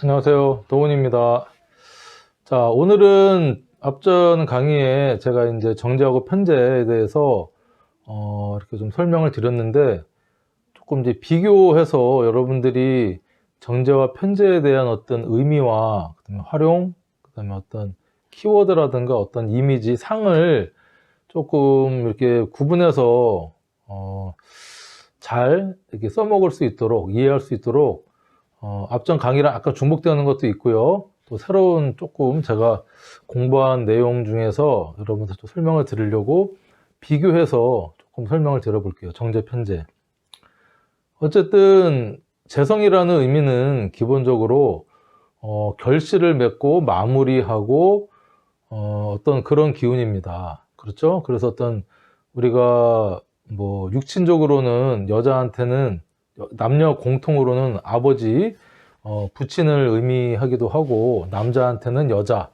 안녕하세요. 도훈입니다. 자, 오늘은 앞전 강의에 제가 이제 정제하고 편제에 대해서 이렇게 좀 설명을 드렸는데 조금 이제 비교해서 여러분들이 정제와 편제에 대한 어떤 의미와 그다음에 활용, 그다음에 어떤 키워드라든가 어떤 이미지, 상을 조금 이렇게 구분해서 잘 이렇게 써먹을 수 있도록 이해할 수 있도록 앞전 강의랑 아까 중복되는 것도 있고요. 또 새로운 조금 제가 공부한 내용 중에서 여러분들 좀 설명을 드리려고 비교해서 조금 설명을 드려볼게요. 정제, 편제. 어쨌든 재성이라는 의미는 기본적으로 결실을 맺고 마무리하고 어떤 그런 기운입니다. 그렇죠? 그래서 어떤 우리가 뭐 육친적으로는 여자한테는 남녀 공통으로는 아버지, 부친을 의미하기도 하고 남자한테는 여자,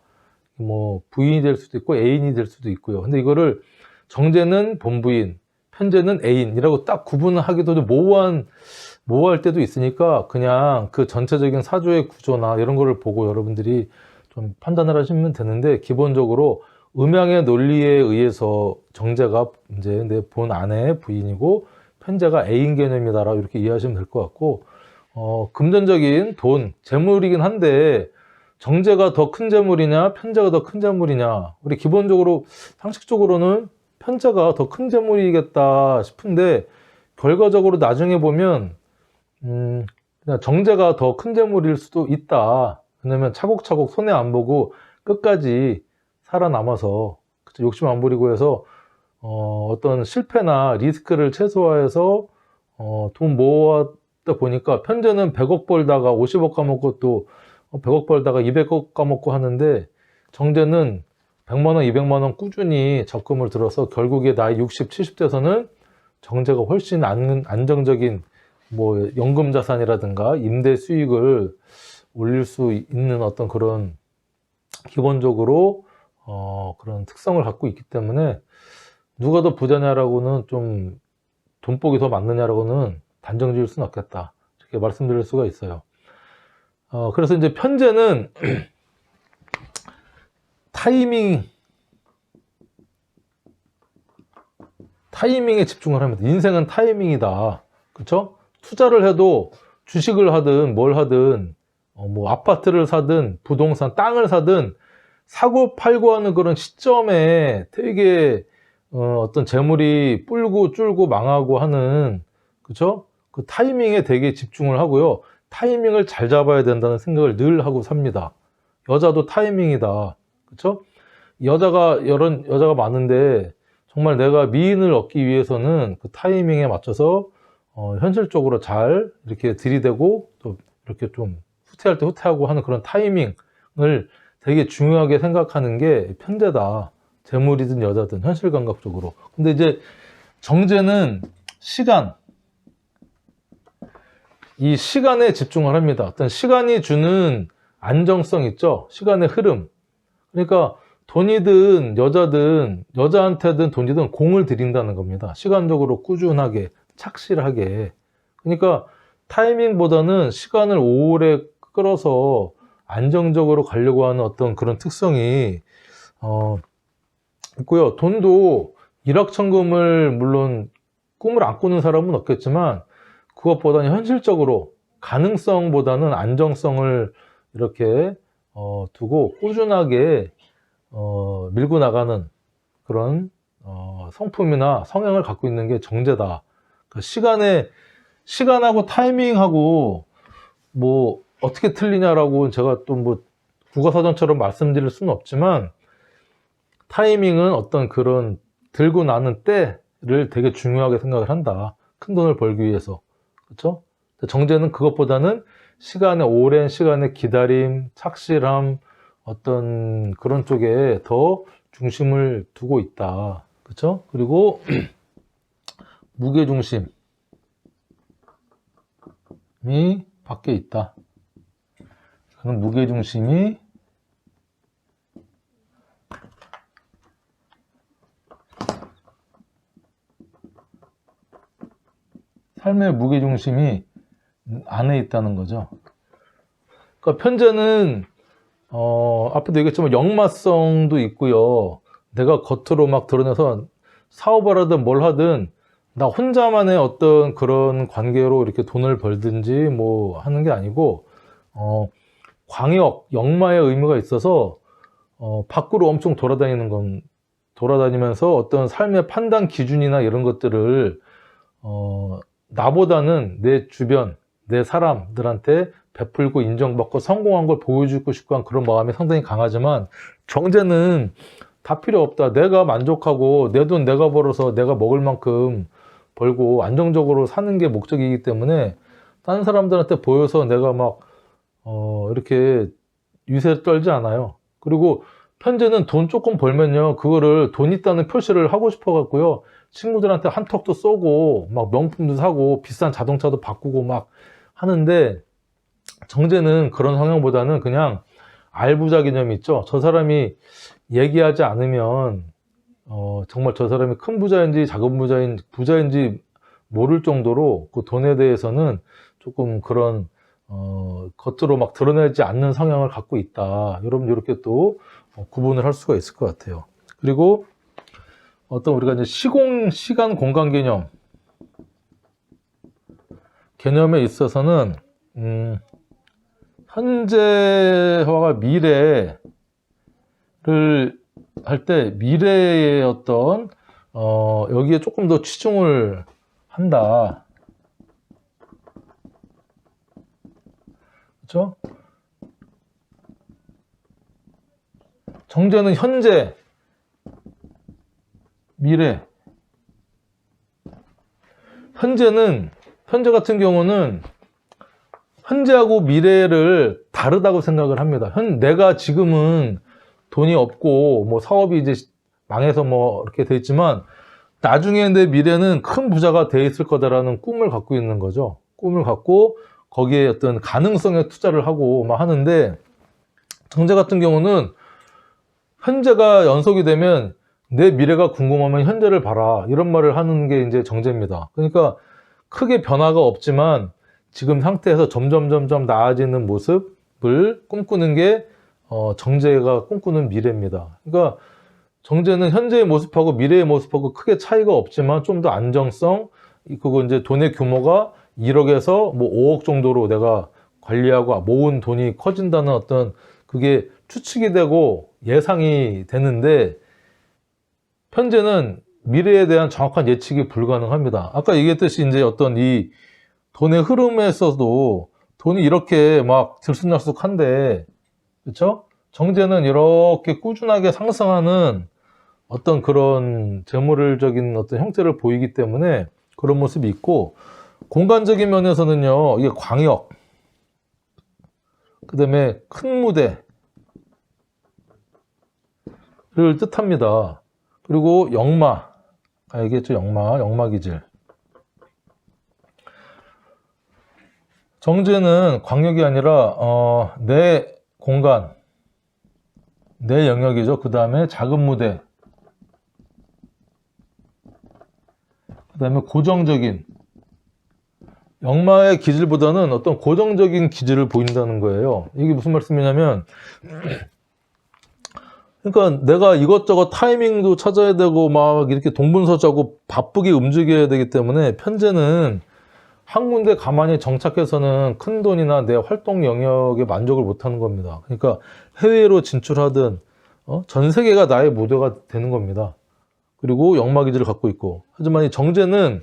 뭐 부인이 될 수도 있고 애인이 될 수도 있고요. 근데 이거를 정제는 본부인, 편제는 애인이라고 딱 구분하기도 좀 모호할 때도 있으니까 그냥 그 전체적인 사조의 구조나 이런 거를 보고 여러분들이 좀 판단을 하시면 되는데, 기본적으로 음양의 논리에 의해서 정제가 이제 내 본 아내의 부인이고 편제가 애인 개념이다라고 이렇게 이해하시면 될 것 같고, 금전적인 돈, 재물이긴 한데 정제가 더 큰 재물이냐 편제가 더 큰 재물이냐, 우리 기본적으로 상식적으로는 편제가 더 큰 재물이겠다 싶은데 결과적으로 나중에 보면 그냥 정제가 더 큰 재물일 수도 있다. 왜냐면 차곡차곡 손해 안 보고 끝까지 살아남아서, 그쵸? 욕심 안 부리고 해서 어떤 실패나 리스크를 최소화해서 돈 모았다 보니까, 편제는 100억 벌다가 50억 까먹고 또 100억 벌다가 200억 까먹고 하는데, 정제는 100만 원, 200만 원 꾸준히 적금을 들어서 결국에 나이 60, 70대에서는 정제가 훨씬 안정적인 뭐 연금 자산이라든가 임대 수익을 올릴 수 있는 어떤 그런 기본적으로 그런 특성을 갖고 있기 때문에, 누가 더 부자냐라고는 좀 돈복이 더 많느냐라고는 단정 지을 수는 없겠다, 이렇게 말씀드릴 수가 있어요. 그래서 이제 편제는 타이밍에 집중을 합니다. 인생은 타이밍이다. 그렇죠? 투자를 해도 주식을 하든 뭘 하든 뭐 아파트를 사든 부동산 땅을 사든 사고 팔고 하는 그런 시점에 되게 어떤 재물이 불고 줄고 망하고 하는, 그쵸? 그 타이밍에 되게 집중을 하고요. 타이밍을 잘 잡아야 된다는 생각을 늘 하고 삽니다. 여자도 타이밍이다. 그쵸? 이런 여자가 많은데 정말 내가 미인을 얻기 위해서는 그 타이밍에 맞춰서 현실적으로 잘 이렇게 들이대고 또 이렇게 좀 후퇴할 때 후퇴하고 하는 그런 타이밍을 되게 중요하게 생각하는 게 편제다. 재물이든 여자든 현실 감각적으로. 근데 이제 정제는 시간, 이 시간에 집중을 합니다. 어떤 시간이 주는 안정성 있죠? 시간의 흐름. 그러니까 돈이든 여자든 여자한테든 돈이든 공을 들인다는 겁니다. 시간적으로 꾸준하게 착실하게. 그러니까 타이밍보다는 시간을 오래 끌어서 안정적으로 가려고 하는 어떤 그런 특성이 있고요. 돈도 일확천금을 물론 꿈을 안 꾸는 사람은 없겠지만, 그것보다는 현실적으로 가능성보다는 안정성을 이렇게 두고 꾸준하게 밀고 나가는 그런 성품이나 성향을 갖고 있는 게 정제다. 그러니까 시간하고 타이밍하고 뭐 어떻게 틀리냐라고 제가 또 뭐 국어사전처럼 말씀드릴 수는 없지만, 타이밍은 어떤 그런 들고 나는 때를 되게 중요하게 생각을 한다. 큰 돈을 벌기 위해서. 그렇죠? 정제는 그것보다는 오랜 시간의 기다림, 착실함, 어떤 그런 쪽에 더 중심을 두고 있다. 그렇죠? 그리고 무게중심이 밖에 있다. 그런 무게중심이 삶의 무게중심이 안에 있다는 거죠. 그러니까 편제는 앞에도 얘기했지만 역마성도 있고요. 내가 겉으로 막 드러내서 사업을 하든 뭘 하든 나 혼자만의 어떤 그런 관계로 이렇게 돈을 벌든지 뭐 하는 게 아니고 광역, 역마의 의미가 있어서 밖으로 엄청 돌아다니면서 어떤 삶의 판단 기준이나 이런 것들을 나보다는 내 주변, 내 사람들한테 베풀고 인정받고 성공한 걸 보여주고 싶고 한 그런 마음이 상당히 강하지만, 정제는 다 필요 없다. 내가 만족하고 내 돈 내가 벌어서 내가 먹을 만큼 벌고 안정적으로 사는 게 목적이기 때문에 다른 사람들한테 보여서 내가 막 이렇게 유세 떨지 않아요. 그리고 편제는 돈 조금 벌면요, 그거를 돈 있다는 표시를 하고 싶어 갖고요, 친구들한테 한턱도 쏘고 막 명품도 사고 비싼 자동차도 바꾸고 막 하는데, 정제는 그런 성향보다는 그냥 알부자 개념이 있죠. 저 사람이 얘기하지 않으면 정말 저 사람이 큰 부자인지 작은 부자인지 모를 정도로 그 돈에 대해서는 조금 그런 겉으로 막 드러내지 않는 성향을 갖고 있다. 여러분 이렇게 또 구분을 할 수가 있을 것 같아요. 그리고 어떤 우리가 이제 시간 공간 개념에 있어서는 현재화가 미래를 할 때 미래의 어떤 여기에 조금 더 치중을 한다. 그렇죠? 정제는 현재, 미래. 현재 같은 경우는 현재하고 미래를 다르다고 생각을 합니다. 내가 지금은 돈이 없고 뭐 사업이 이제 망해서 뭐 이렇게 돼 있지만 나중에 내 미래는 큰 부자가 돼 있을 거다라는 꿈을 갖고 있는 거죠. 꿈을 갖고 거기에 어떤 가능성에 투자를 하고 막 하는데, 정제 같은 경우는 현재가 연속이 되면 내 미래가 궁금하면 현재를 봐라, 이런 말을 하는 게 이제 정제입니다. 그러니까 크게 변화가 없지만 지금 상태에서 점점 나아지는 모습을 꿈꾸는 게 정제가 꿈꾸는 미래입니다. 그러니까 정제는 현재의 모습하고 미래의 모습하고 크게 차이가 없지만 좀 더 안정성, 그거 이제 돈의 규모가 1억에서 뭐 5억 정도로 내가 관리하고 모은 돈이 커진다는 어떤 그게 추측이 되고 예상이 되는데, 현재는 미래에 대한 정확한 예측이 불가능합니다. 아까 얘기했듯이 이제 어떤 이 돈의 흐름에서도 돈이 이렇게 막 들쑥날쑥한데, 그렇죠? 정제는 이렇게 꾸준하게 상승하는 어떤 그런 재물적인 어떤 형태를 보이기 때문에 그런 모습이 있고, 공간적인 면에서는요, 이게 광역, 그 다음에 큰 무대를 뜻합니다. 그리고 역마, 알겠죠? 역마 기질. 정제는 광역이 아니라 내 공간, 내 영역이죠. 그 다음에 작은 무대, 그 다음에 고정적인, 역마의 기질보다는 어떤 고정적인 기질을 보인다는 거예요. 이게 무슨 말씀이냐면, 그러니까 내가 이것저것 타이밍도 찾아야 되고 막 이렇게 동분서주하고 바쁘게 움직여야 되기 때문에 편제는 한 군데 가만히 정착해서는 큰 돈이나 내 활동 영역에 만족을 못하는 겁니다. 그러니까 해외로 진출하든 전 세계가 나의 무대가 되는 겁니다. 그리고 역마 기질을 갖고 있고, 하지만 이 정제는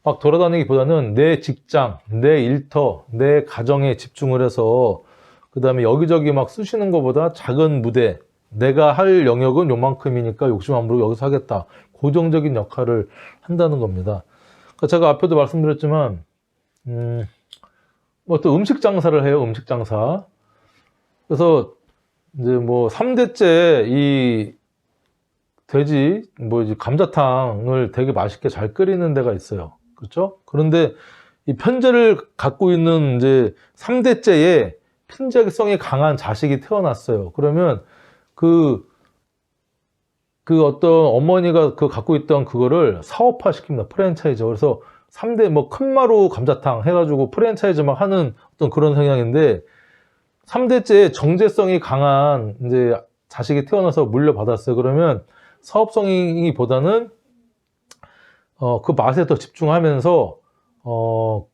막 돌아다니기보다는 내 직장, 내 일터, 내 가정에 집중을 해서 그 다음에 여기저기 막 쑤시는 것보다 작은 무대, 내가 할 영역은 요만큼이니까 욕심 안 부리고 여기서 하겠다, 고정적인 역할을 한다는 겁니다. 그러니까 제가 앞에도 말씀드렸지만 뭐 또 음식 장사를 해요. 음식 장사. 그래서 이제 뭐 3대째 이 돼지 뭐 이제 감자탕을 되게 맛있게 잘 끓이는 데가 있어요. 그렇죠? 그런데 이 편제를 갖고 있는 이제 3대째에 편제성이 강한 자식이 태어났어요. 그러면 그 어떤 어머니가 갖고 있던 그거를 사업화 시킵니다. 프랜차이즈. 그래서 3대 뭐 큰마루 감자탕 해가지고 프랜차이즈 막 하는 어떤 그런 성향인데, 3대째 정제성이 강한 이제 자식이 태어나서 물려받았어요. 그러면 사업성이보다는 그 맛에 더 집중하면서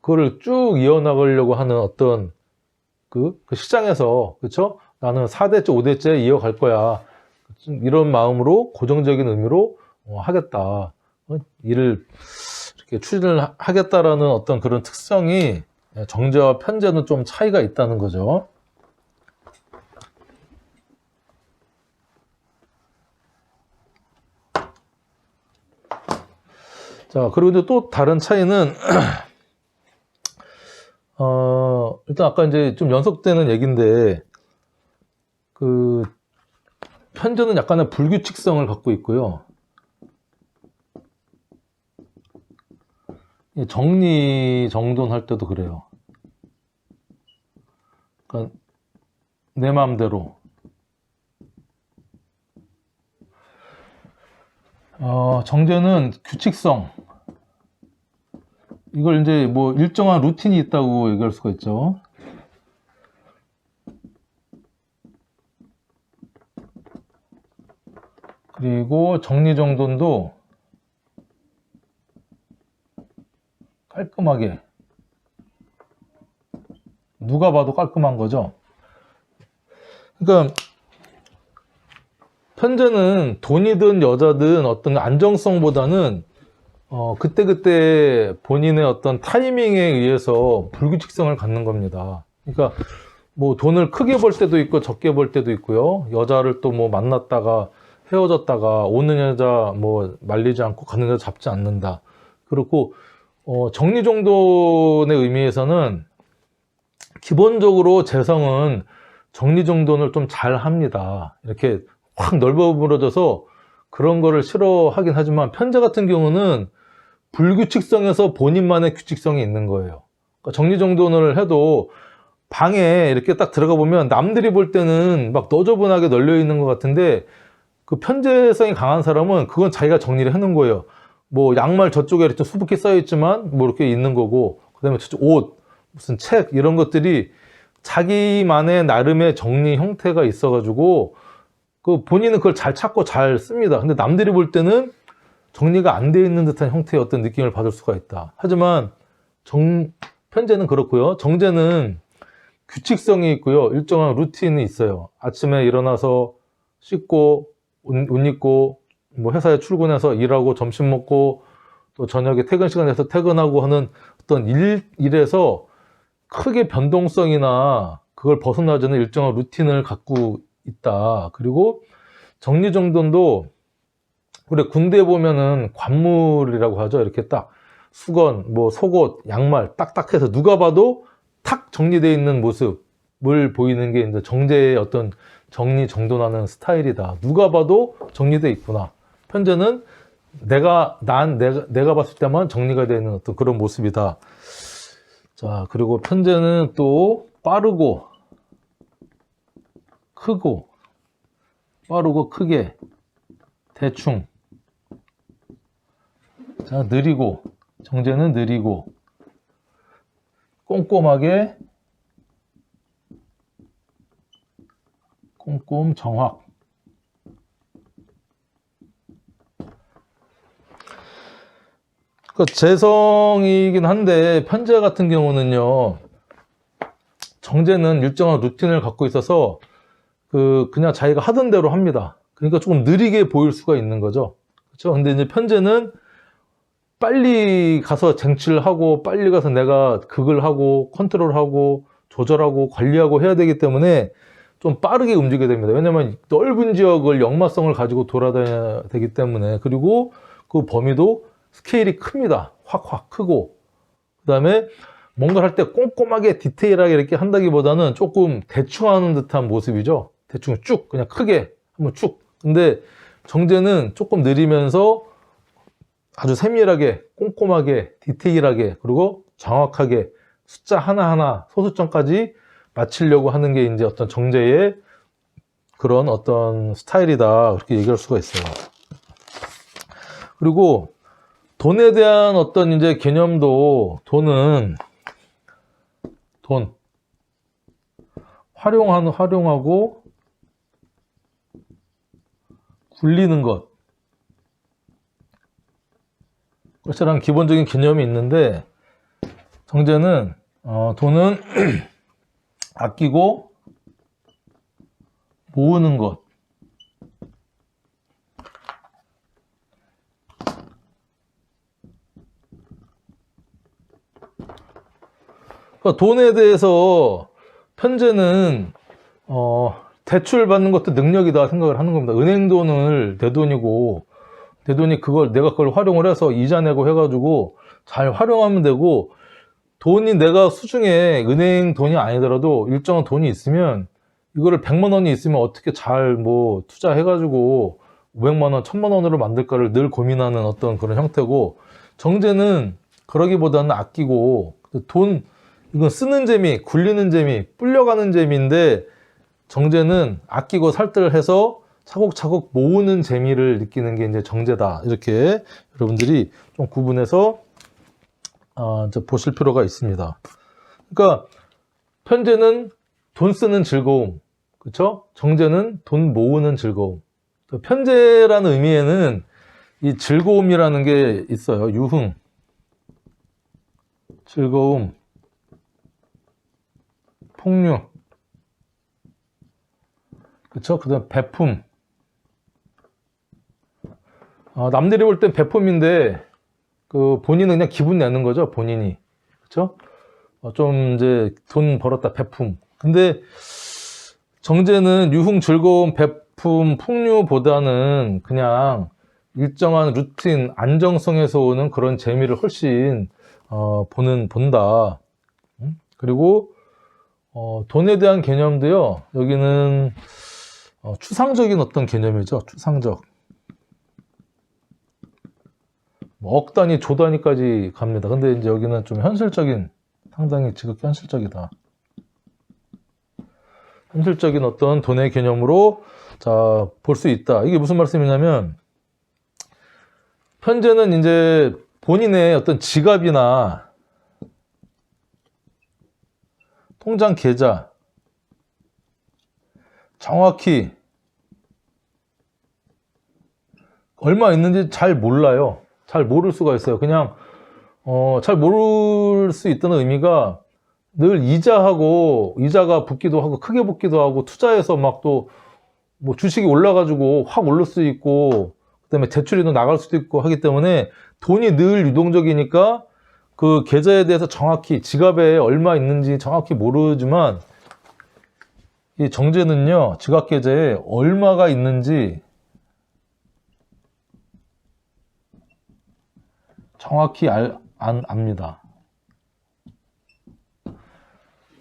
그거를 쭉 이어나가려고 하는 어떤 그 시장에서, 그쵸? 나는 4대째, 5대째 이어갈 거야. 이런 마음으로 고정적인 의미로 하겠다. 일을 이렇게 추진을 하겠다라는 어떤 그런 특성이 정제와 편제는 좀 차이가 있다는 거죠. 자, 그리고 이제 또 다른 차이는 일단 아까 이제 좀 연속되는 얘기인데, 그 편제는 약간의 불규칙성을 갖고 있고요. 정리정돈할 때도 그래요. 그러니까 내 마음대로. 정제는 규칙성. 이걸 이제 뭐 일정한 루틴이 있다고 얘기할 수가 있죠. 그리고 정리정돈도 깔끔하게, 누가 봐도 깔끔한 거죠. 그러니까 편제는 돈이든 여자든 어떤 안정성보다는 그때그때 본인의 어떤 타이밍에 의해서 불규칙성을 갖는 겁니다. 그러니까 뭐 돈을 크게 벌 때도 있고 적게 벌 때도 있고요. 여자를 또 뭐 만났다가 헤어졌다가 오는 여자 뭐 말리지 않고 가는 여자 잡지 않는다. 그렇고 정리정돈의 의미에서는 기본적으로 재성은 정리정돈을 좀 잘 합니다. 이렇게 확 넓어버려져서 그런 거를 싫어하긴 하지만 편제 같은 경우는 불규칙성에서 본인만의 규칙성이 있는 거예요. 그러니까 정리정돈을 해도 방에 이렇게 딱 들어가 보면 남들이 볼 때는 막 너저분하게 널려 있는 것 같은데, 그 편제성이 강한 사람은 그건 자기가 정리를 해놓은 거예요. 뭐 양말 저쪽에 이렇게 수북히 쌓여 있지만 뭐 이렇게 있는 거고, 그다음에 저쪽 옷, 무슨 책 이런 것들이 자기만의 나름의 정리 형태가 있어가지고 그 본인은 그걸 잘 찾고 잘 씁니다. 근데 남들이 볼 때는 정리가 안 돼 있는 듯한 형태의 어떤 느낌을 받을 수가 있다. 하지만 편제는 그렇고요. 정제는 규칙성이 있고요. 일정한 루틴이 있어요. 아침에 일어나서 씻고 옷 입고 뭐 회사에 출근해서 일하고 점심 먹고 또 저녁에 퇴근 시간에서 퇴근하고 하는 어떤 일에서 크게 변동성이나 그걸 벗어나지 않는 일정한 루틴을 갖고 있다. 그리고 정리정돈도, 그래, 군대에 보면은 관물이라고 하죠. 이렇게 딱 수건, 뭐 속옷, 양말 딱딱해서 누가 봐도 탁 정리되어 있는 모습을 보이는 게 이제 정제의 어떤 정리정돈하는 스타일이다. 누가 봐도 정리되어 있구나. 편제는 내가 봤을 때만 정리가 되어 있는 어떤 그런 모습이다. 자, 그리고 편제는 또 빠르고 크고, 빠르고 크게, 대충. 자, 느리고, 정제는 느리고, 꼼꼼하게, 꼼꼼, 정확. 그 재성이긴 한데 편제 같은 경우는요, 정제는 일정한 루틴을 갖고 있어서 그냥 자기가 하던 대로 합니다. 그러니까 조금 느리게 보일 수가 있는 거죠. 그렇죠? 근데 이제 편제는 빨리 가서 쟁취를 하고 빨리 가서 내가 극을 하고 컨트롤하고 조절하고 관리하고 해야 되기 때문에 좀 빠르게 움직여야 됩니다. 왜냐면 넓은 지역을 역마성을 가지고 돌아다녀야 되기 때문에. 그리고 그 범위도 스케일이 큽니다. 확 크고. 그 다음에 뭔가를 할 때 꼼꼼하게 디테일하게 이렇게 한다기보다는 조금 대충 하는 듯한 모습이죠. 대충 쭉 그냥 크게 한번 쭉. 근데 정제는 조금 느리면서 아주 세밀하게 꼼꼼하게 디테일하게 그리고 정확하게 숫자 하나하나 소수점까지 맞추려고 하는 게 이제 어떤 정제의 그런 어떤 스타일이다, 그렇게 얘기할 수가 있어요. 그리고 돈에 대한 어떤 이제 개념도, 돈은 활용하고 굴리는 것이라는 기본적인 개념이 있는데, 정제는 돈은 아끼고 모으는 것. 그러니까 돈에 대해서 편제는 대출 받는 것도 능력이다 생각을 하는 겁니다. 은행 돈을 내 돈이고, 내 돈이 내가 그걸 활용을 해서 이자 내고 해가지고 잘 활용하면 되고, 돈이 내가 수중에 은행 돈이 아니더라도 일정한 돈이 있으면 이거를 100만 원이 있으면 어떻게 잘 뭐 투자해가지고 500만 원, 1000만 원으로 만들까를 늘 고민하는 어떤 그런 형태고, 정제는 그러기보다는 아끼고, 이건 쓰는 재미, 굴리는 재미, 불려가는 재미인데, 정제는 아끼고 살뜰해서 차곡차곡 모으는 재미를 느끼는 게 이제 정제다. 이렇게 여러분들이 좀 구분해서 이제 보실 필요가 있습니다. 그러니까 편제는 돈 쓰는 즐거움, 그렇죠? 정제는 돈 모으는 즐거움. 편제라는 의미에는 이 즐거움이라는 게 있어요. 유흥, 즐거움, 풍류, 그렇죠? 그다음 배품. 남들이 볼 땐 배품인데 본인은 그냥 기분 내는 거죠, 본인이. 그렇죠? 좀 이제 돈 벌었다, 배품. 근데 정제는 유흥, 즐거움, 배품, 풍류보다는 그냥 일정한 루틴, 안정성에서 오는 그런 재미를 훨씬 본다. 그리고 돈에 대한 개념도요, 여기는 추상적인 어떤 개념이죠. 추상적. 억 단위, 조 단위까지 갑니다. 근데 이제 여기는 좀 현실적인, 상당히 지극히 현실적이다. 현실적인 어떤 돈의 개념으로 볼 수 있다. 이게 무슨 말씀이냐면, 편제는 이제 본인의 어떤 지갑이나 통장 계좌 정확히 얼마 있는지 잘 몰라요. 잘 모를 수가 있어요. 그냥 잘 모를 수 있다는 의미가 늘 이자가 붙기도 하고 크게 붙기도 하고, 투자해서 막 또 뭐 주식이 올라가지고 확 오를 수 있고, 그다음에 대출이 또 나갈 수도 있고 하기 때문에 돈이 늘 유동적이니까 그 계좌에 대해서 정확히, 지갑에 얼마 있는지 정확히 모르지만, 이 정제는요, 지갑 계좌에 얼마가 있는지 정확히 압니다.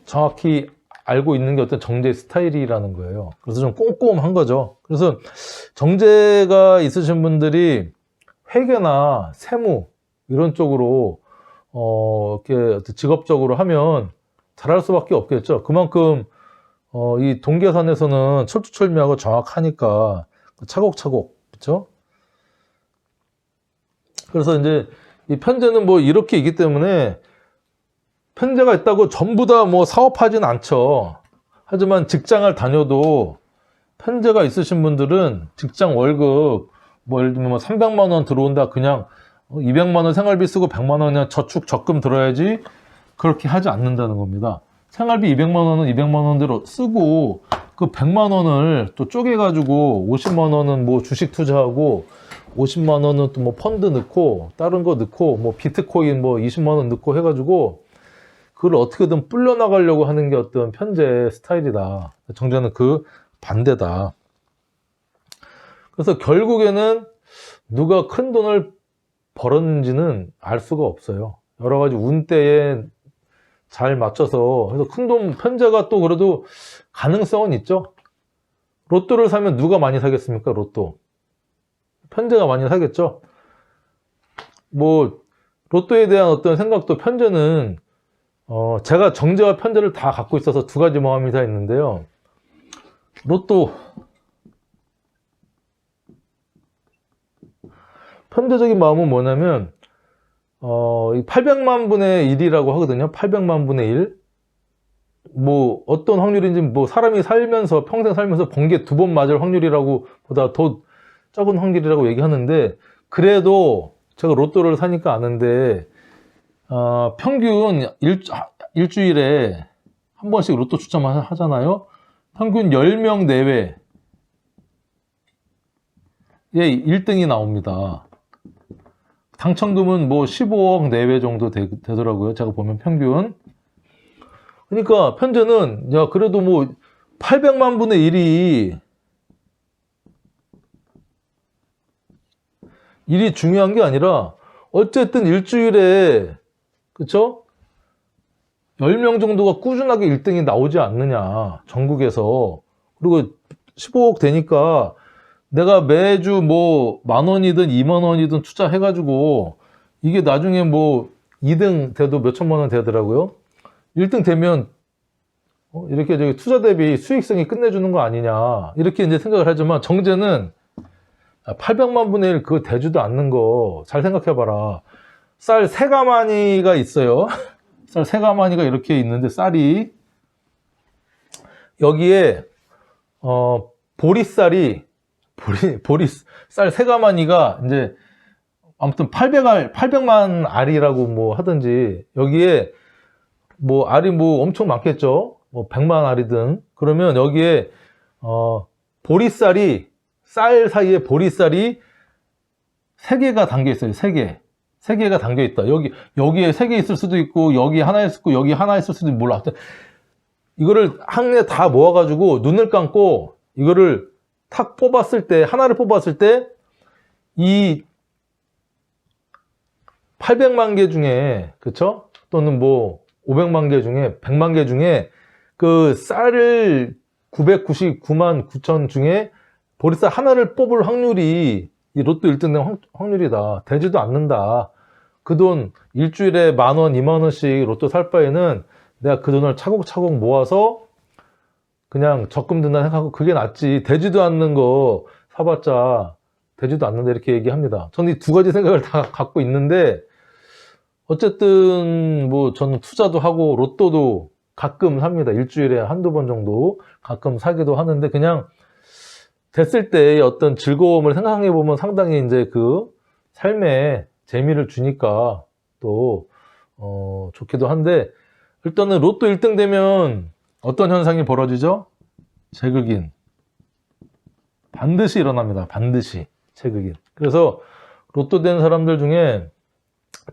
정확히 알고 있는 게 어떤 정제 스타일이라는 거예요. 그래서 좀 꼼꼼한 거죠. 그래서 정제가 있으신 분들이 회계나 세무 이런 쪽으로 이렇게 직업적으로 하면 잘할 수밖에 없겠죠. 그만큼 이 동계산에서는 철두철미하고 정확하니까 차곡차곡, 그렇죠? 그래서 이제 이 편제는 뭐 이렇게 있기 때문에, 편제가 있다고 전부 다 뭐 사업하진 않죠. 하지만 직장을 다녀도 편제가 있으신 분들은 직장 월급 뭐 예를 들면 300만 원 들어온다, 그냥 200만 원 생활비 쓰고 100만 원 그냥 저축 적금 들어야지, 그렇게 하지 않는다는 겁니다. 생활비 200만 원은 200만 원대로 쓰고, 그 100만 원을 또 쪼개가지고 50만 원은 뭐 주식 투자하고, 50만 원은 또 뭐 펀드 넣고, 다른 거 넣고, 뭐 비트코인 뭐 20만 원 넣고 해가지고 그걸 어떻게든 불려나가려고 하는 게 어떤 편제 스타일이다. 정제는 그 반대다. 그래서 결국에는 누가 큰 돈을 벌었는지는 알 수가 없어요. 여러 가지 운때에 잘 맞춰서. 그래서 큰 돈, 편제가 또 그래도 가능성은 있죠. 로또를 사면 누가 많이 사겠습니까? 로또. 편제가 많이 사겠죠. 뭐 로또에 대한 어떤 생각도, 편제는 제가 정제와 편제를 다 갖고 있어서 두 가지 마음이 다 있는데요. 로또 편제적인 마음은 뭐냐면, 이 800만 분의 1이라고 하거든요. 800만 분의 1. 뭐 어떤 확률인지 뭐 사람이 살면서 평생 살면서 번개 2번 맞을 확률이라고 보다 더 적은 확률이라고 얘기하는데, 그래도 제가 로또를 사니까 아는데 평균 일주일에 한 번씩 로또 추첨하잖아요. 평균 10명 내외에 1등이 나옵니다. 당첨금은 뭐 15억 내외 정도 되더라고요. 제가 보면 평균. 그러니까 편제는 야 그래도 뭐 800만 분의 1이 중요한 게 아니라 어쨌든 일주일에 그쵸? 10명 정도가 꾸준하게 1등이 나오지 않느냐 전국에서. 그리고 15억 되니까 내가 매주 뭐 10,000원이든 20,000원이든 투자해가지고 이게 나중에 뭐 2등 돼도 몇천만 원 되더라고요. 1등 되면 이렇게 저기 투자 대비 수익성이 끝내주는 거 아니냐 이렇게 이제 생각을 하지만, 정제는 800만 분의 1 그거 되지도 않는 거 잘 생각해봐라. 쌀 3가마니가 있어요. 쌀 3가마니가 이렇게 있는데 쌀이 여기에 보리쌀이 보리쌀 3가마니가 이제 아무튼 800만 알이라고 뭐 하든지, 여기에 뭐 알이 뭐 엄청 많겠죠. 뭐 100만 알이든. 그러면 여기에 보리쌀이, 쌀 사이에 보리쌀이 3개가 담겨 있어요. 3개가 담겨 있다. 여기에 3개 있을 수도 있고, 여기 하나 있을 수도 있고, 여기 하나 있을 수도 몰라. 이거를 한 개 다 모아가지고 눈을 감고 이거를 탁 뽑았을 때, 하나를 뽑았을 때 이 800만 개 중에, 그쵸? 또는 뭐 500만 개 중에 100만 개 중에 그 쌀을 999만 9천 중에 보리쌀 하나를 뽑을 확률이 이 로또 1등 된 확률이다. 되지도 않는다. 그 돈 일주일에 10,000원, 20,000원씩 로또 살 바에는 내가 그 돈을 차곡차곡 모아서 그냥 적금 든다 생각하고 그게 낫지. 되지도 않는 거 사봤자 되지도 않는다 이렇게 얘기합니다. 저는 이 두 가지 생각을 다 갖고 있는데, 어쨌든 뭐 저는 투자도 하고 로또도 가끔 삽니다. 일주일에 한두 번 정도 가끔 사기도 하는데, 그냥 됐을 때의 어떤 즐거움을 생각해 보면 상당히 이제 그 삶에 재미를 주니까 또 좋기도 한데, 일단은 로또 1등 되면 어떤 현상이 벌어지죠? 재극인. 반드시 일어납니다. 반드시 재극인. 그래서 로또 된 사람들 중에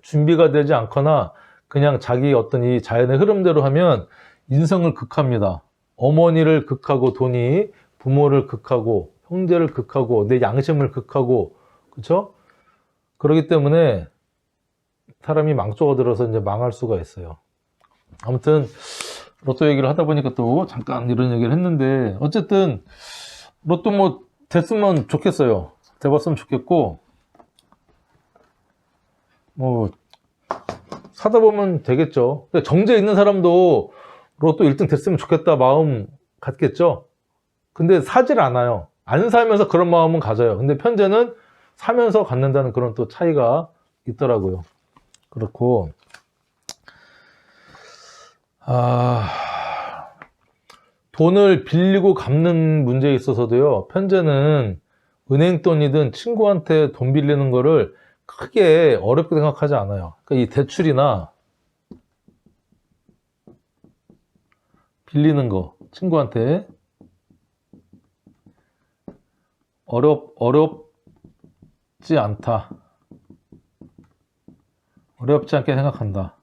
준비가 되지 않거나 그냥 자기 어떤 이 자연의 흐름대로 하면 인성을 극합니다. 어머니를 극하고 돈이, 부모를 극하고, 형제를 극하고, 내 양심을 극하고, 그쵸? 그렇기 때문에 사람이 망조가 들어서 이제 망할 수가 있어요. 아무튼 로또 얘기를 하다 보니까 또 잠깐 이런 얘기를 했는데, 어쨌든 로또 뭐 됐으면 좋겠어요. 돼봤으면 좋겠고, 뭐 사다 보면 되겠죠. 정제 있는 사람도 로또 1등 됐으면 좋겠다 마음 갖겠죠. 근데 사질 않아요. 안 사면서 그런 마음은 가져요. 근데 편제는 사면서 갖는다는 그런 또 차이가 있더라고요. 그렇고, 돈을 빌리고 갚는 문제에 있어서도요, 편제는 은행 돈이든 친구한테 돈 빌리는 거를 크게 어렵게 생각하지 않아요. 그러니까 이 대출이나 빌리는 거, 친구한테 어렵지 않다. 어렵지 않게 생각한다.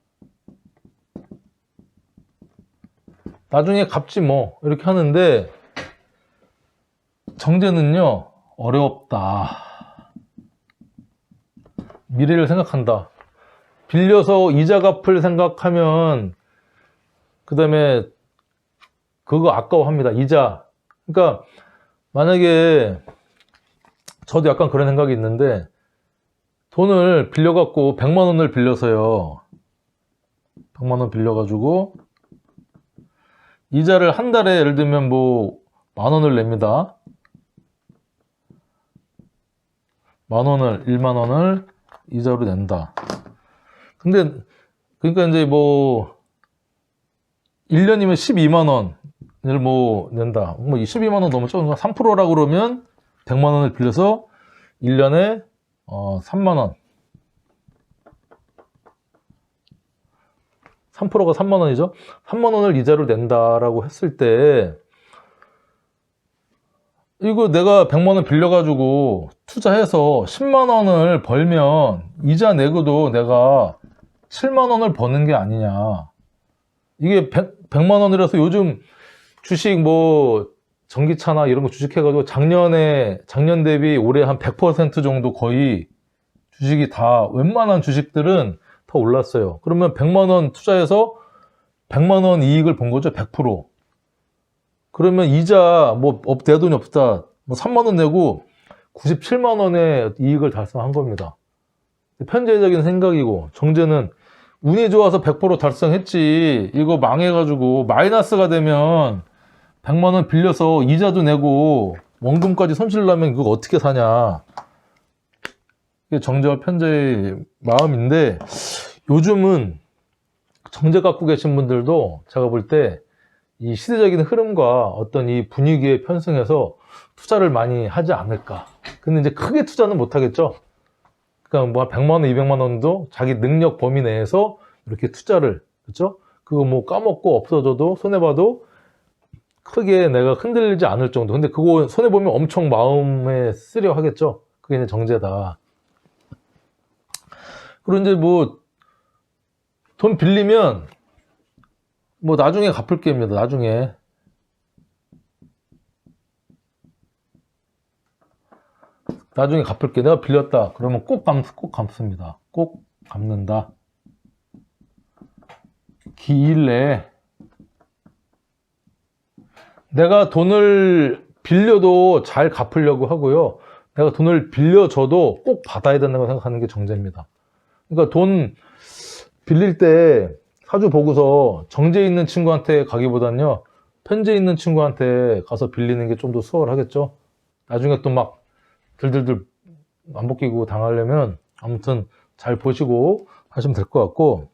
나중에 갚지 뭐 이렇게 하는데, 정제는요 어렵다. 미래를 생각한다. 빌려서 이자 갚을 생각하면 그 다음에 그거 아까워합니다. 이자. 그러니까 만약에 저도 약간 그런 생각이 있는데, 돈을 빌려갖고 100만 원을 빌려서요, 100만 원 빌려가지고 이자를 한 달에 예를 들면 뭐 10,000원을 냅니다. 10,000원을, 10,000원을 이자로 낸다. 근데 그러니까 이제 뭐 1년이면 12만 원을 뭐 낸다. 뭐 12만 원 너무 적은가? 3%라고 그러면 100만 원을 빌려서 1년에 3만 원. 3%가 3만 원이죠. 3만 원을 이자로 낸다라고 했을 때 이거 내가 100만 원 빌려가지고 투자해서 10만 원을 벌면 이자 내고도 내가 7만 원을 버는 게 아니냐. 이게 100만 원이라서 요즘 주식 뭐 전기차나 이런 거 주식해가지고 작년 대비 올해 한 100% 정도 거의 주식이 다 웬만한 주식들은 더 올랐어요. 그러면 100만 원 투자해서 100만 원 이익을 본 거죠. 100%. 그러면 이자 뭐 내 돈이 없다. 뭐 3만 원 내고 97만 원의 이익을 달성한 겁니다. 편제적인 생각이고 정제는 운이 좋아서 100% 달성했지. 이거 망해가지고 마이너스가 되면 100만 원 빌려서 이자도 내고 원금까지 손실 나면 그거 어떻게 사냐. 이게 정제와 편제의 마음인데 요즘은 정제 갖고 계신 분들도 제가 볼 때 이 시대적인 흐름과 어떤 이 분위기에 편승해서 투자를 많이 하지 않을까. 근데 이제 크게 투자는 못 하겠죠. 그러니까 뭐 100만 원, 200만 원도 자기 능력 범위 내에서 이렇게 투자를, 그렇죠? 그거 뭐 까먹고 없어져도 손해봐도 크게 내가 흔들리지 않을 정도. 근데 그거 손해보면 엄청 마음에 쓰려 하겠죠. 그게 이제 정제다. 그리고 이제 뭐 돈 빌리면 뭐 나중에 갚을 게입니다. 나중에. 나중에 갚을게. 내가 빌렸다. 그러면 꼭 갚습니다. 꼭 갚는다. 기일 내에 내가 돈을 빌려도 잘 갚으려고 하고요. 내가 돈을 빌려줘도 꼭 받아야 된다고 생각하는 게 정제입니다. 그러니까 돈 빌릴 때 사주 보고서 정제 있는 친구한테 가기보단요. 편제 있는 친구한테 가서 빌리는 게 좀 더 수월하겠죠. 나중에 또 막 들들들 안 벗기고 당하려면 아무튼 잘 보시고 하시면 될 것 같고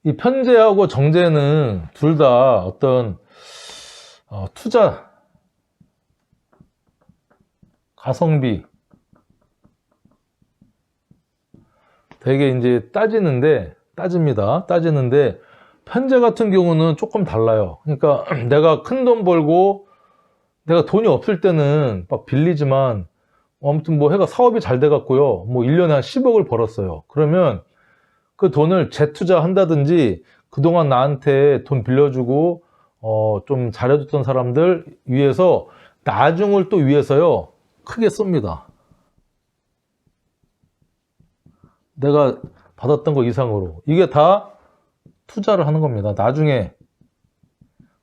이 편제하고 정제는 둘 다 어떤 투자 가성비 되게 이제 따집니다. 따지는데 편제 같은 경우는 조금 달라요. 그러니까 내가 큰 돈 벌고 내가 돈이 없을 때는 막 빌리지만 아무튼 뭐 해가 사업이 잘 돼갖고요. 뭐 1년에 한 10억을 벌었어요. 그러면 그 돈을 재투자 한다든지 그동안 나한테 돈 빌려주고 좀 잘해줬던 사람들 위해서 나중을 또 위해서요. 크게 씁니다. 내가 받았던 거 이상으로. 이게 다 투자를 하는 겁니다. 나중에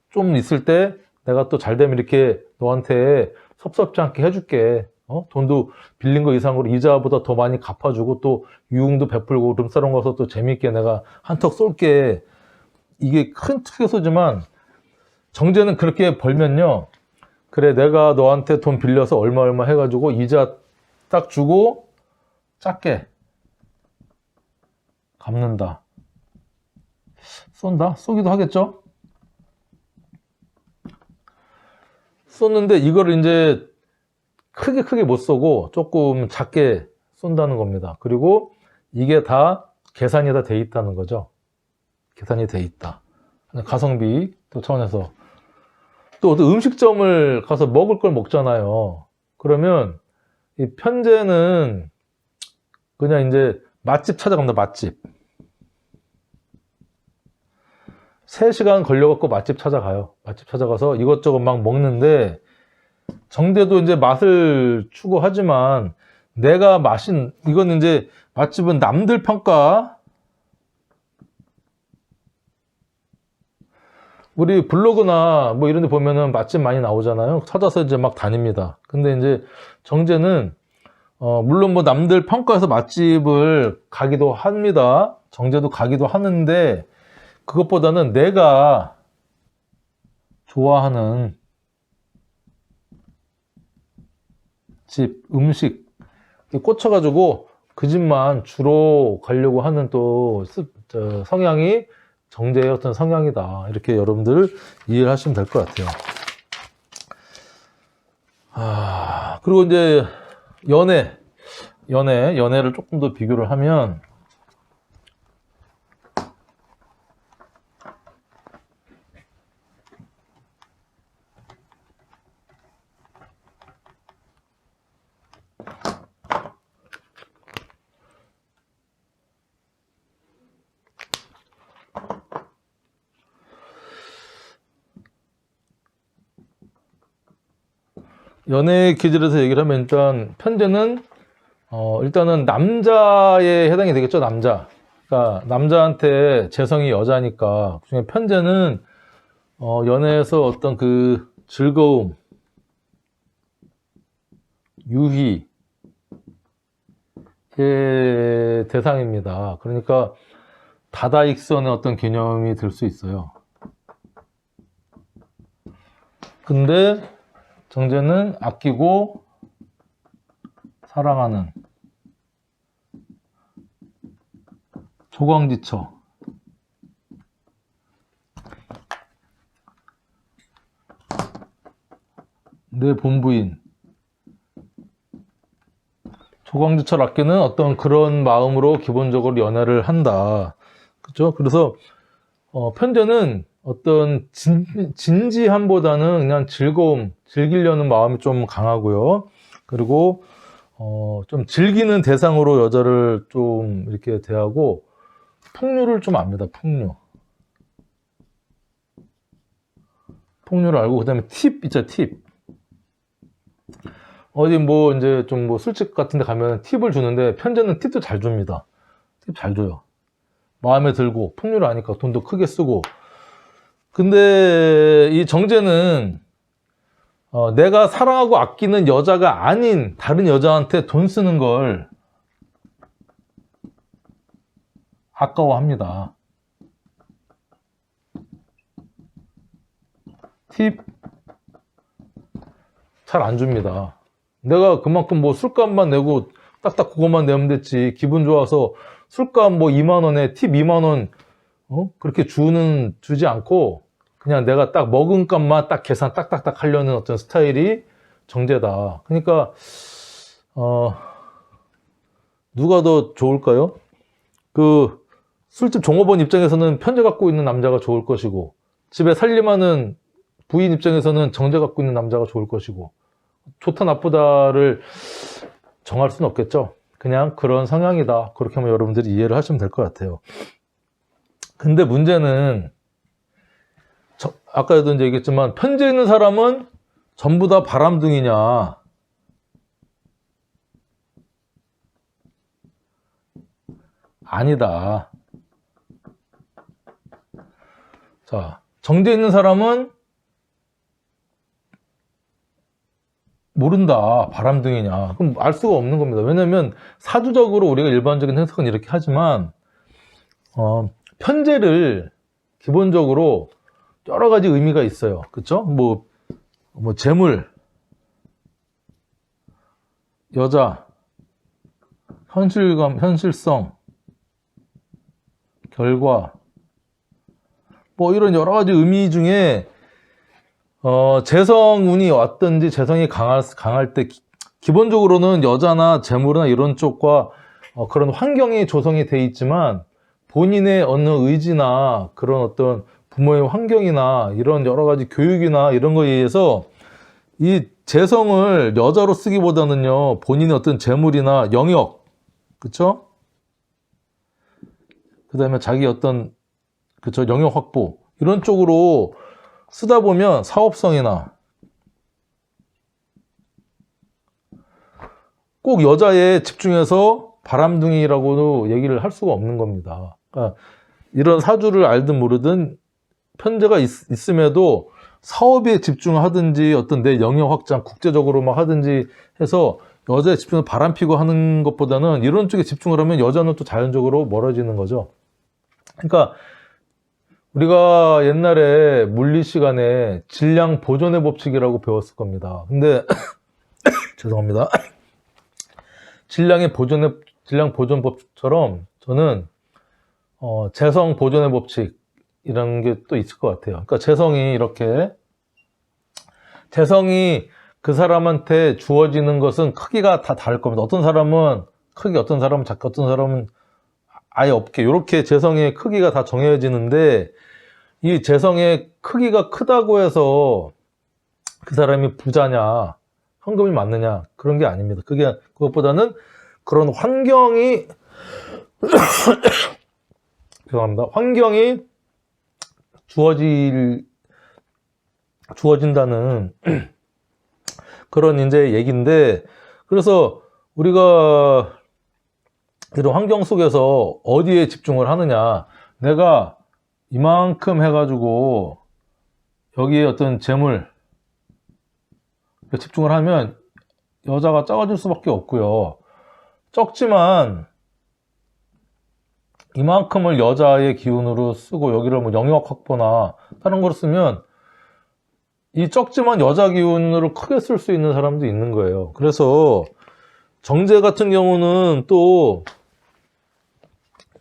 좀 있을 때 내가 또 잘 되면 이렇게 너한테 섭섭지 않게 해줄게. 돈도 빌린 거 이상으로 이자보다 더 많이 갚아주고 또 유흥도 베풀고 룸사롱 가서 또 재밌게 내가 한턱 쏠게. 이게 큰 투자소지만 정제는 그렇게 벌면요. 그래 내가 너한테 돈 빌려서 얼마 해가지고 이자 딱 주고 작게 갚는다. 쏜다? 쏘기도 하겠죠? 쏘는데 이거를 이제 크게 못 쏘고 조금 작게 쏜다는 겁니다. 그리고 이게 다 계산이 다 돼 있다는 거죠. 계산이 돼 있다. 가성비 또 차원에서 또 어떤 음식점을 가서 먹을 걸 먹잖아요. 그러면 이 편제는 그냥 이제 맛집 찾아간다. 맛집 3시간 걸려갖고 맛집 찾아가요. 맛집 찾아가서 이것저것 막 먹는데 정제도 이제 맛을 추구하지만 내가 이건 이제 맛집은 남들 평가. 우리 블로그나 뭐 이런 데 보면은 맛집 많이 나오잖아요. 찾아서 이제 막 다닙니다. 근데 이제 정제는 물론 뭐 남들 평가해서 맛집을 가기도 합니다. 정제도 가기도 하는데 그것보다는 내가 좋아하는 집 음식 꽂혀가지고 그 집만 주로 가려고 하는 또 성향이 정제의 어떤 성향이다. 이렇게 여러분들 이해를 하시면 될 것 같아요. 그리고 이제 연애를 조금 더 비교를 하면, 연애 기질에서 얘기를 하면 일단 편제는 일단은 남자에 해당이 되겠죠. 그러니까 남자한테 재성이 여자니까 그중에 편제는 연애에서 어떤 그 즐거움, 유희의 대상입니다. 그러니까 다다익선의 어떤 개념이 들 수 있어요. 근데 정제는 아끼고 사랑하는 조광지처, 내 본부인, 조광지처를 아끼는 어떤 그런 마음으로 기본적으로 연애를 한다. 그렇죠? 그래서 편제는 어떤 진지함보다는 그냥 즐기려는 마음이 좀 강하고요. 그리고 좀 즐기는 대상으로 여자를 좀 이렇게 대하고, 풍류를 좀 압니다. 풍류를 알고, 그 다음에 팁 있죠. 팁. 어디 뭐 이제 좀 뭐 술집 같은 데 가면 팁을 주는데, 편제는 팁도 잘 줍니다. 팁 잘 줘요. 마음에 들고, 풍류를 아니까 돈도 크게 쓰고. 근데 이 정제는 내가 사랑하고 아끼는 여자가 아닌 다른 여자한테 돈 쓰는 걸 아까워합니다. 팁 잘 안 줍니다. 내가 그만큼 뭐 술값만 내고 딱딱 그것만 내면 됐지, 기분 좋아서 술값 뭐 2만원에 팁 2만원 그렇게 주지 않고, 그냥 내가 딱 먹은 값만 딱 계산 딱딱딱 하려는 어떤 스타일이 정제다. 그러니까 누가 더 좋을까요? 그 술집 종업원 입장에서는 편제 갖고 있는 남자가 좋을 것이고, 집에 살림하는 부인 입장에서는 정제 갖고 있는 남자가 좋을 것이고, 좋다 나쁘다를 정할 수는 없겠죠. 그냥 그런 성향이다. 그렇게 하면 여러분들이 이해를 하시면 될 것 같아요. 근데 문제는 아까도 이제 얘기했지만, 편제 있는 사람은 전부 다 바람둥이냐? 아니다. 자, 정제 있는 사람은 모른다. 바람둥이냐? 그럼 알 수가 없는 겁니다. 왜냐면 사주적으로 우리가 일반적인 해석은 이렇게 하지만, 편제를 기본적으로 여러 가지 의미가 있어요. 그쵸? 뭐 재물, 여자, 현실감, 현실성, 결과, 뭐 이런 여러 가지 의미 중에 재성운이 왔든지 재성이 강할 때 기본적으로는 여자나 재물이나 이런 쪽과 그런 환경이 조성이 돼 있지만, 본인의 어느 의지나 그런 어떤 부모의 환경이나 이런 여러 가지 교육이나 이런 거에 의해서 이 재성을 여자로 쓰기보다는요, 본인의 어떤 재물이나 영역, 그쵸? 그 다음에 자기 어떤, 그쵸, 영역 확보, 이런 쪽으로 쓰다 보면 사업성이나 꼭 여자에 집중해서 바람둥이라고도 얘기를 할 수가 없는 겁니다. 그러니까 이런 사주를 알든 모르든 편제가 있음에도 사업에 집중하든지 어떤 내 영역 확장, 국제적으로 막 하든지 해서 여자에 집중해서 바람 피고 하는 것보다는 이런 쪽에 집중을 하면 여자는 또 자연적으로 멀어지는 거죠. 그러니까 우리가 옛날에 물리 시간에 질량 보존의 법칙이라고 배웠을 겁니다. 근데 죄송합니다. 질량의 보존의 질량 보존법처럼 저는 재성 보존의 법칙 이런 게 또 있을 것 같아요. 그러니까 재성이 그 사람한테 주어지는 것은 크기가 다 다를 겁니다. 어떤 사람은 크게, 어떤 사람은 작게, 어떤 사람은 아예 없게, 이렇게 재성의 크기가 다 정해지는데, 이 재성의 크기가 크다고 해서 그 사람이 부자냐, 헌금이 많느냐, 그런 게 아닙니다. 그것보다는 그런 환경이 죄송합니다. 환경이 주어진다는 그런 이제 얘기인데, 그래서 우리가 이런 환경 속에서 어디에 집중을 하느냐, 내가 이만큼 해가지고 여기에 어떤 재물 집중을 하면 여자가 작아질 수밖에 없고요. 적지만 이만큼을 여자의 기운으로 쓰고 여기를 뭐 영역 확보나 다른 걸 쓰면 이 적지만 여자 기운으로 크게 쓸 수 있는 사람도 있는 거예요. 그래서 정제 같은 경우는 또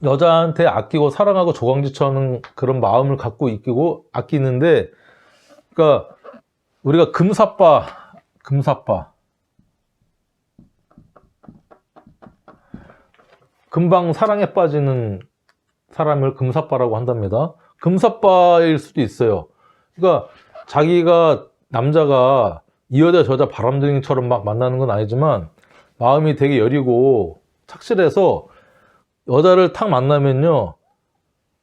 여자한테 아끼고 사랑하고 조강지처하는 그런 마음을 갖고 있고 아끼는데, 그러니까 우리가 금사빠 금방 사랑에 빠지는 사람을 금사빠라고 한답니다. 금사빠일 수도 있어요. 그러니까 남자가 이 여자 저 여자 바람둥이처럼 막 만나는 건 아니지만 마음이 되게 여리고 착실해서 여자를 탁 만나면요,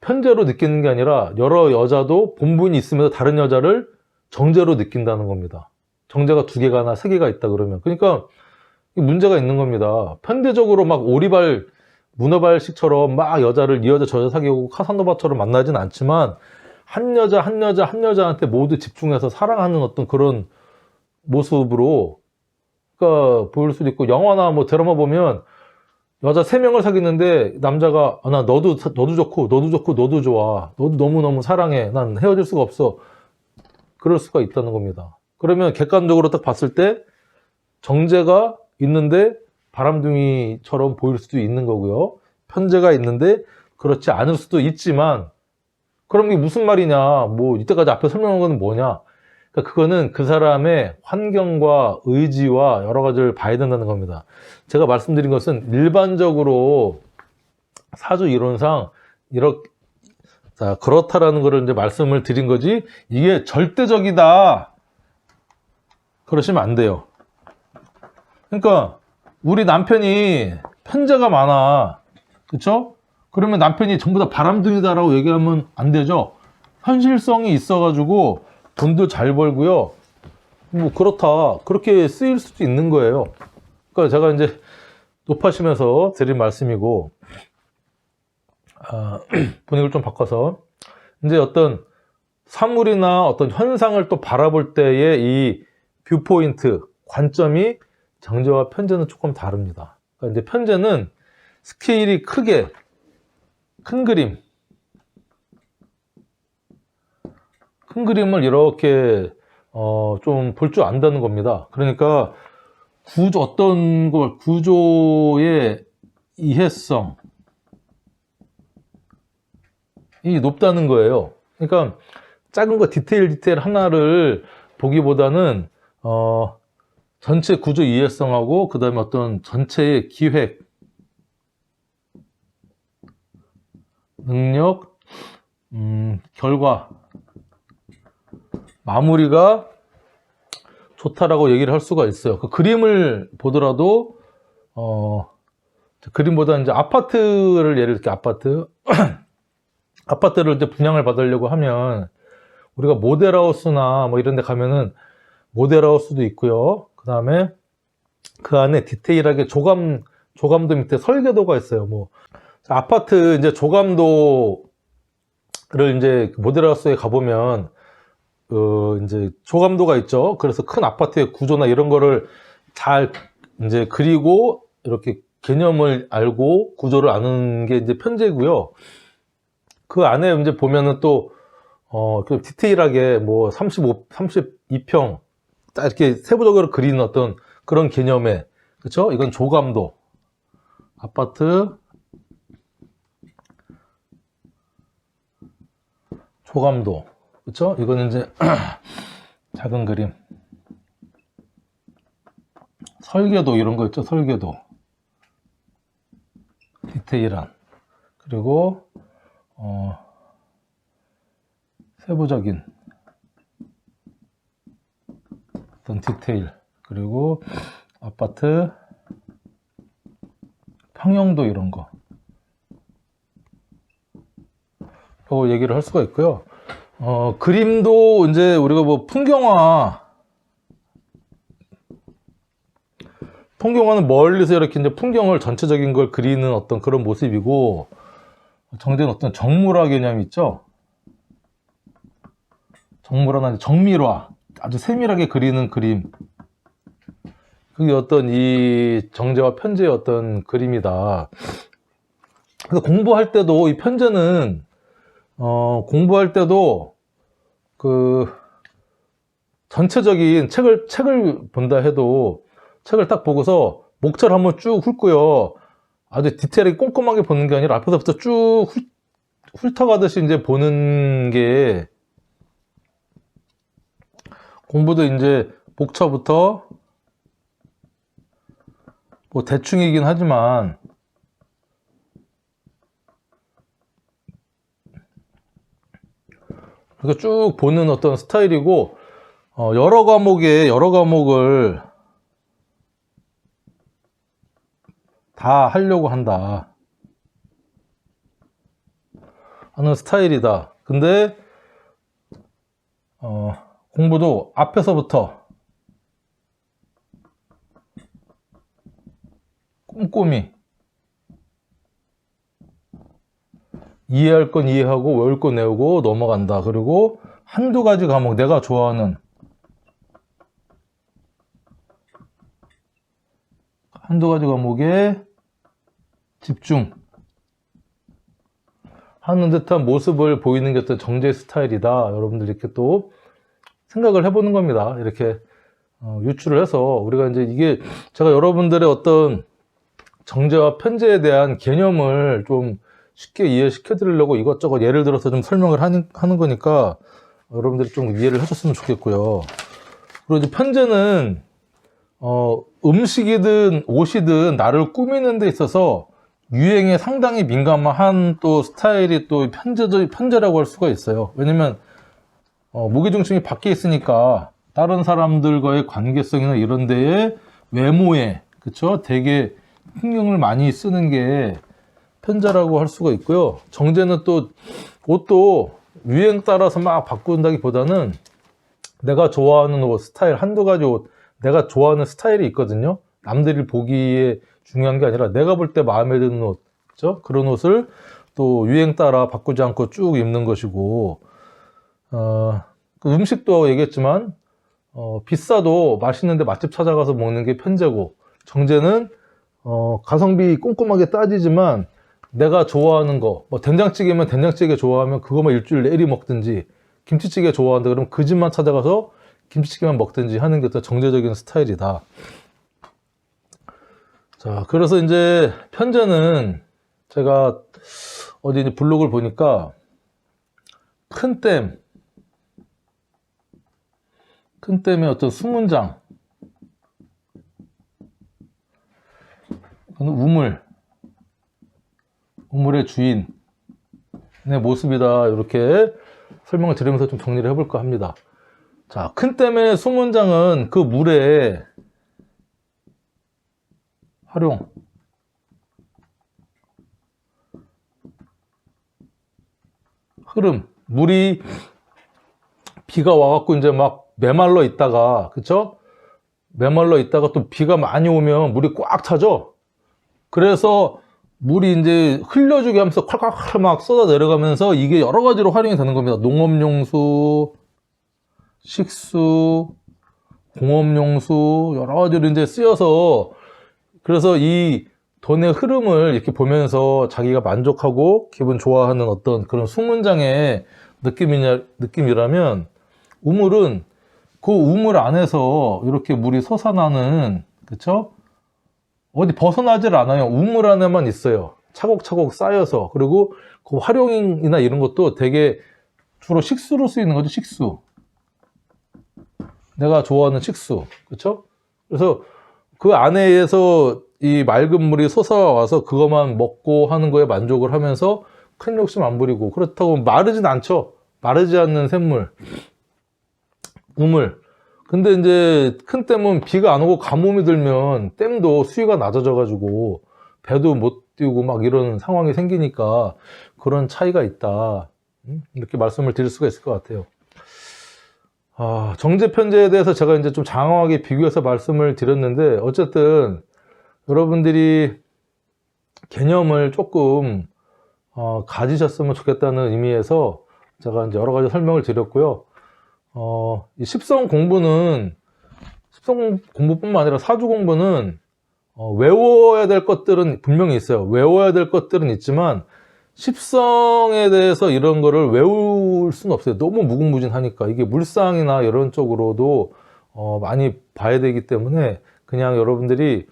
편재로 느끼는 게 아니라 여러 여자도 본분이 있으면서 다른 여자를 정재로 느낀다는 겁니다. 정재가 2개가나 3개가 있다 그러면. 그러니까 문제가 있는 겁니다. 편대적으로 막 오리발 문어발식처럼 막 이 여자 저 여자 사귀고 카사노바처럼 만나진 않지만 한 여자한테 모두 집중해서 사랑하는 어떤 그런 모습으로 그러니까 보일 수도 있고, 영화나 뭐 드라마 보면 여자 3명을 사귀는데 남자가 나 너도 좋고 너도 좋아, 너도 너무너무 사랑해, 난 헤어질 수가 없어, 그럴 수가 있다는 겁니다. 그러면 객관적으로 딱 봤을 때 정제가 있는데 바람둥이처럼 보일 수도 있는 거고요. 편재가 있는데 그렇지 않을 수도 있지만, 그럼 이게 무슨 말이냐, 뭐 이때까지 앞에 설명한 건 뭐냐, 그러니까 그거는 그 사람의 환경과 의지와 여러 가지를 봐야 된다는 겁니다. 제가 말씀드린 것은 일반적으로 사주 이론상 그렇다라는 거를 이제 말씀을 드린 거지, 이게 절대적이다 그러시면 안 돼요. 그러니까 우리 남편이 편재가 많아, 그쵸? 그러면 남편이 전부 다 바람둥이다라고 얘기하면 안 되죠. 현실성이 있어가지고 돈도 잘 벌고요, 뭐 그렇게 쓰일 수도 있는 거예요. 그러니까 제가 이제 높아시면서 드린 말씀이고, 분위기를 좀 바꿔서 이제 어떤 사물이나 어떤 현상을 또 바라볼 때의 이 뷰포인트, 관점이 정제와 편제는 조금 다릅니다. 그러니까 이제 편제는 스케일이 크게, 큰 그림을 이렇게 좀 볼 줄 안다는 겁니다. 그러니까 구조의 이해성이 높다는 거예요. 그러니까 작은 거 디테일 하나를 보기보다는 전체 구조 이해성하고 그 다음에 어떤 전체의 기획, 능력, 결과, 마무리가 좋다라고 얘기를 할 수가 있어요. 그 그림을 보더라도 그림보다 이제 아파트를 예를 들게, 아파트를 이제 분양을 받으려고 하면 우리가 모델하우스나 뭐 이런 데 가면은 모델하우스도 있고요. 그 다음에 그 안에 디테일하게 조감도 밑에 설계도가 있어요. 뭐 아파트 이제 조감도를 이제 모델하우스에 가보면 이제 조감도가 있죠. 그래서 큰 아파트의 구조나 이런 거를 잘 이제 그리고 이렇게 개념을 알고 구조를 아는 게 이제 편제고요. 그 안에 이제 보면은 또 그 디테일하게 뭐 32평 딱 이렇게 세부적으로 그리는 어떤 그런 개념의, 그렇죠? 이건 조감도. 아파트 조감도. 그쵸? 이거는 이제 작은 그림. 설계도 이런 거 있죠? 설계도. 디테일한. 그리고 세부적인 어떤 디테일. 그리고 아파트 평형도 이런 거. 라고 얘기를 할 수가 있고요. 그림도 이제 우리가 뭐 풍경화는 멀리서 이렇게 이제 풍경을 전체적인 걸 그리는 어떤 그런 모습이고, 정제는 어떤 정물화 개념이 있죠. 정물화나 정밀화, 아주 세밀하게 그리는 그림. 그게 어떤 이 정제와 편제의 어떤 그림이다. 그래서 공부할 때도 이 편제는 공부할 때도 그 전체적인 책을 본다 해도 책을 딱 보고서 목차를 한번 쭉 훑고요. 아주 디테일하게 꼼꼼하게 보는 게 아니라 앞에서부터 쭉 훑어가듯이 이제 보는 게, 공부도 이제 목차부터 뭐 대충이긴 하지만 그러니까 쭉 보는 어떤 스타일이고, 여러 과목을 다 하려고 한다 하는 스타일이다. 근데 공부도 앞에서부터 꼼꼼히 이해할 건 이해하고 외울 건 외우고 넘어간다. 그리고 한두 가지 과목, 내가 좋아하는 한두 가지 과목에 집중하는 듯한 모습을 보이는 게 어떤 정제 스타일이다. 여러분들 이렇게 또 생각을 해보는 겁니다. 이렇게 유추를 해서 우리가 이제 이게, 제가 여러분들의 어떤 정제와 편제에 대한 개념을 좀 쉽게 이해시켜 드리려고 이것저것 예를 들어서 좀 설명을 하는 거니까 여러분들이 좀 이해를 해줬으면 좋겠고요. 그리고 이제 편제는 음식이든 옷이든 나를 꾸미는 데 있어서 유행에 상당히 민감한 또 스타일이 또 편제라고 할 수가 있어요. 왜냐면 무게중심이 밖에 있으니까 다른 사람들과의 관계성이나 이런 데에 외모에, 그쵸? 되게 신경을 많이 쓰는 게 편제라고 할 수가 있고요. 정제는 또 옷도 유행 따라서 막 바꾼다기보다는 내가 좋아하는 옷 스타일, 한두 가지 옷, 내가 좋아하는 스타일이 있거든요. 남들이 보기에 중요한 게 아니라 내가 볼 때 마음에 드는 옷, 그죠? 그런 옷을 또 유행 따라 바꾸지 않고 쭉 입는 것이고, 그 음식도 얘기했지만 비싸도 맛있는데 맛집 찾아가서 먹는 게 편제고, 정제는 가성비 꼼꼼하게 따지지만 내가 좋아하는 거, 뭐 된장찌개면 된장찌개 좋아하면 그거만 일주일 내리 먹든지, 김치찌개 좋아한다 그러면 그 집만 찾아가서 김치찌개만 먹든지 하는 게 또 정제적인 스타일이다. 자, 그래서 이제 편제는 제가 어디 이제 블로그를 보니까 큰 댐의 어떤 수문장, 우물의 주인의 모습이다. 이렇게 설명을 드리면서 좀 정리를 해볼까 합니다. 자, 큰 댐의 수문장은 그 물의 활용, 흐름, 물이 비가 와갖고 이제 막 메말라 있다가, 그쵸? 메말라 있다가 또 비가 많이 오면 물이 꽉 차죠? 그래서 물이 이제 흘려주게 하면서 콸콸콸 막 쏟아 내려가면서 이게 여러 가지로 활용이 되는 겁니다. 농업용수, 식수, 공업용수, 여러 가지로 이제 쓰여서, 그래서 이 돈의 흐름을 이렇게 보면서 자기가 만족하고 기분 좋아하는 어떤 그런 수문장의 느낌이라면, 우물은 그 우물 안에서 이렇게 물이 솟아나는, 그쵸? 어디 벗어나질 않아요. 우물 안에만 있어요. 차곡차곡 쌓여서. 그리고 그 활용이나 이런 것도 되게 주로 식수로 쓰이는 거죠. 식수. 내가 좋아하는 식수. 그렇죠? 그래서 그 안에서 이 맑은 물이 솟아와서 그것만 먹고 하는 거에 만족을 하면서 큰 욕심 안 부리고, 그렇다고 마르진 않죠. 마르지 않는 샘물, 우물. 근데 이제 큰 댐은 비가 안 오고 가뭄이 들면 댐도 수위가 낮아져 가지고 배도 못 띄우고 막 이런 상황이 생기니까 그런 차이가 있다, 이렇게 말씀을 드릴 수가 있을 것 같아요. 정제 편제에 대해서 제가 이제 좀 장황하게 비교해서 말씀을 드렸는데, 어쨌든 여러분들이 개념을 조금 가지셨으면 좋겠다는 의미에서 제가 이제 여러 가지 설명을 드렸고요. 이 십성 공부는, 십성 공부뿐만 아니라 사주 공부는 외워야 될 것들은 분명히 있어요. 외워야 될 것들은 있지만 십성에 대해서 이런 거를 외울 수는 없어요. 너무 무궁무진하니까. 이게 물상이나 이런 쪽으로도 많이 봐야 되기 때문에 그냥 여러분들이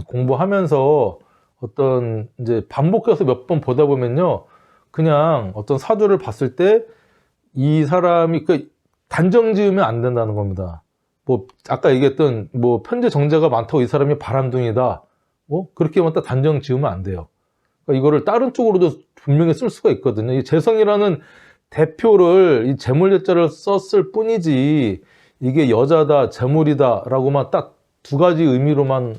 공부하면서 어떤 이제 반복해서 몇 번 보다 보면요, 그냥 어떤 사주를 봤을 때 이 사람이 단정 지으면 안 된다는 겁니다. 뭐 아까 얘기했던 뭐 편재 정제가 많다고 이 사람이 바람둥이다, 그렇게만 딱 단정 지으면 안 돼요. 그러니까 이거를 다른 쪽으로도 분명히 쓸 수가 있거든요. 이 재성이라는 대표를, 이 재물제자를 썼을 뿐이지 이게 여자다, 재물이다 라고만 딱 두 가지 의미로만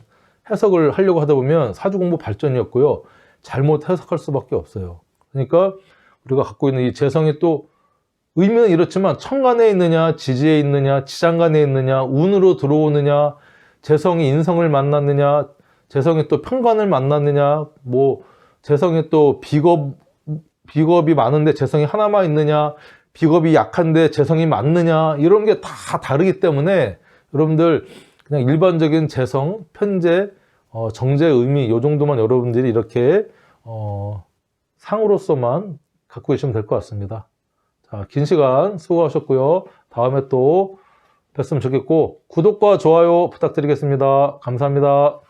해석을 하려고 하다 보면 사주 공부 발전이 없고요, 잘못 해석할 수밖에 없어요. 그러니까 우리가 갖고 있는 이 재성이 또 의미는 이렇지만 천간에 있느냐, 지지에 있느냐, 지장간에 있느냐, 운으로 들어오느냐, 재성이 인성을 만났느냐, 재성이 또 편관을 만났느냐, 뭐 재성이 또 비겁이 많은데 재성이 하나만 있느냐, 비겁이 약한데 재성이 많느냐, 이런 게 다 다르기 때문에 여러분들 그냥 일반적인 재성, 편재, 정제 의미 요 정도만 여러분들이 이렇게 상으로서만 갖고 계시면 될 것 같습니다. 자, 긴 시간 수고하셨고요. 다음에 또 뵀으면 좋겠고, 구독과 좋아요 부탁드리겠습니다. 감사합니다.